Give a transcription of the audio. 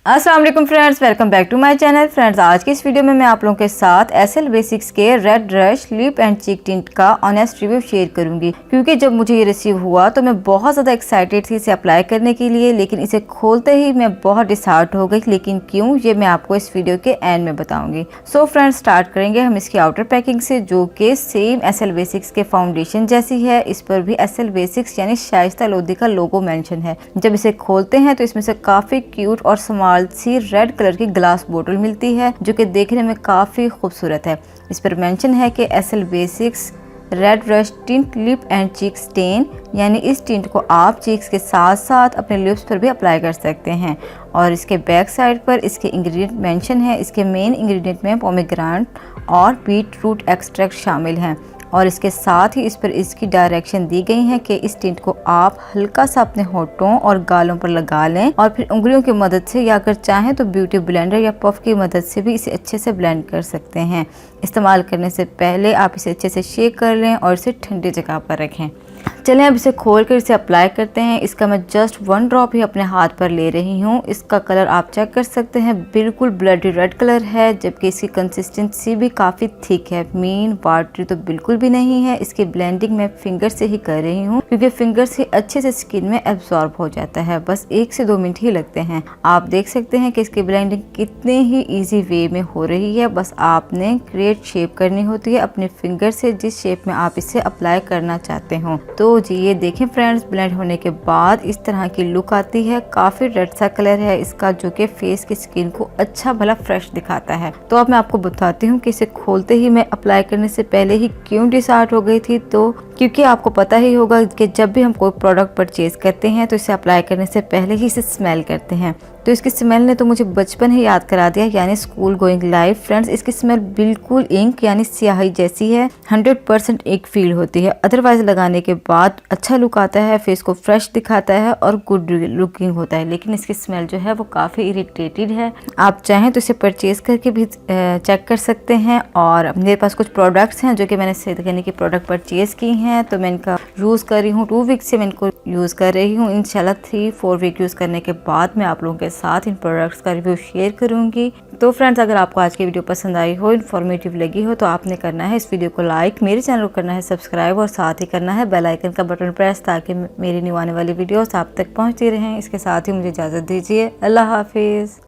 अस्सलाम वालेकुम friends, welcome back to my channel. Friends, आज की इस वीडियो में मैं आप लोगों के साथ एसएल बेसिक्स के red rush lip and cheek tint का ऑनेस्ट रिव्यू शेयर करूंगी, क्योंकि जब मुझे ये रिसीव हुआ तो मैं बहुत ज़्यादा एक्साइटेड थी इसे अप्लाई करने के लिए, लेकिन इसे खोलते ही मैं बहुत डिसहार्ट हो गई। लेकिन क्यों, ये मैं आपको इस वीडियो के एंड में बताऊंगी। सो फ्रेंड्स, स्टार्ट करेंगे हम इसकी आउटर पैकिंग से, जो कि सेम एसएल बेसिक्स के फाउंडेशन जैसी है। इस पर भी एसएल बेसिक्स यानी शाइस्ता लोधी का लोगो मेंशन है। जब इसे खोलते हैं तो इसमें से काफ़ी क्यूट और स्मॉल सी रेड कलर की ग्लास बोतल मिलती है, जो कि देखने में काफ़ी खूबसूरत है। इस पर मेंशन है कि SL basics red rush tint lip and cheek stain, यानी इस टिंट को आप चीक्स के साथ साथ अपने लिप्स पर भी अप्लाई कर सकते हैं। और इसके बैक साइड पर इसके इंग्रेडिएंट मेंशन है। इसके मेन इंग्रेडिएंट में पोमेग्रेनेट और बीट रूट एक्सट्रैक्ट शामिल हैं। और इसके साथ ही इस पर इसकी डायरेक्शन दी गई है कि इस टिंट को आप हल्का सा अपने होठों और गालों पर लगा लें और फिर उंगलियों की मदद से, या अगर चाहें तो ब्यूटी ब्लेंडर या पफ की मदद से भी इसे अच्छे से ब्लेंड कर सकते हैं। इस्तेमाल करने से पहले आप इसे अच्छे से शेक कर लें और इसे ठंडी जगह पर रखें। चलें अब इसे खोल कर इसे अप्लाई करते हैं। इसका मैं जस्ट 1 ड्रॉप ही अपने हाथ पर ले रही हूँ। इसका कलर आप चेक कर सकते हैं, बिल्कुल ब्लडी रेड कलर है, जबकि इसकी कंसिस्टेंसी भी काफ़ी थिक है। मीन वाटरी तो बिल्कुल भी नहीं है। इसकी ब्लेंडिंग मैं फिंगर से ही कर रही हूँ, क्योंकि फिंगर से अच्छे से स्किन में एब्जॉर्ब हो जाता है। बस 1 से 2 मिनट ही लगते हैं। आप देख सकते हैं कि इसकी ब्लेंडिंग कितने ही ईजी वे में हो रही है। बस आपने क्रिएट शेप करनी होती है अपने फिंगर से, जिस शेप में आप इसे अप्लाई करना चाहते हो। तो जी ये देखें फ्रेंड्स, ब्लेंड होने के बाद इस तरह की लुक आती है। काफ़ी रेड सा कलर है इसका, जो कि फेस की स्किन को अच्छा भला फ्रेश दिखाता है। तो अब मैं आपको बताती हूँ कि इसे खोलते ही मैं अप्लाई करने से पहले ही क्यों डिसहार्ट हो गई थी। तो क्योंकि आपको पता ही होगा कि जब भी हम कोई प्रोडक्ट परचेज करते हैं तो इसे अप्लाई करने से पहले ही इसे स्मेल करते हैं। तो इसकी स्मेल ने तो मुझे बचपन ही याद करा दिया, यानी स्कूल गोइंग लाइफ। फ्रेंड्स, इसकी स्मेल बिल्कुल इंक यानी स्याही जैसी है। 100% इंक फील होती है। अदरवाइज लगाने के बाद अच्छा लुक आता है, फेस को फ्रेश दिखाता है और गुड लुकिंग होता है। लेकिन इसकी स्मेल जो है वो काफ़ी इरिटेटेड है। आप चाहें तो इसे परचेज करके भी चेक कर सकते हैं। और मेरे पास कुछ प्रोडक्ट्स हैं जो कि मैंने सेहत करने की प्रोडक्ट परचेज की हैं, तो मैं इनका यूज़ कर रही हूँ। 2 वीक से मैं इनको यूज़ कर रही हूँ। इंशाल्लाह 3-4 वीक यूज़ करने के बाद मैं आप लोगों के साथ इन प्रोडक्ट्स का रिव्यू शेयर करूंगी। तो फ्रेंड्स, अगर आपको आज की वीडियो पसंद आई हो, इन्फॉर्मेटिव लगी हो, तो आपने करना है इस वीडियो को लाइक, मेरे चैनल को करना है सब्सक्राइब और साथ ही करना है बेल आइकन का बटन प्रेस, ताकि मेरी न्यू आने वाली वीडियोस आप तक पहुंचती रहें। इसके साथ ही मुझे इजाज़त दीजिए। अल्लाह हाफिज़।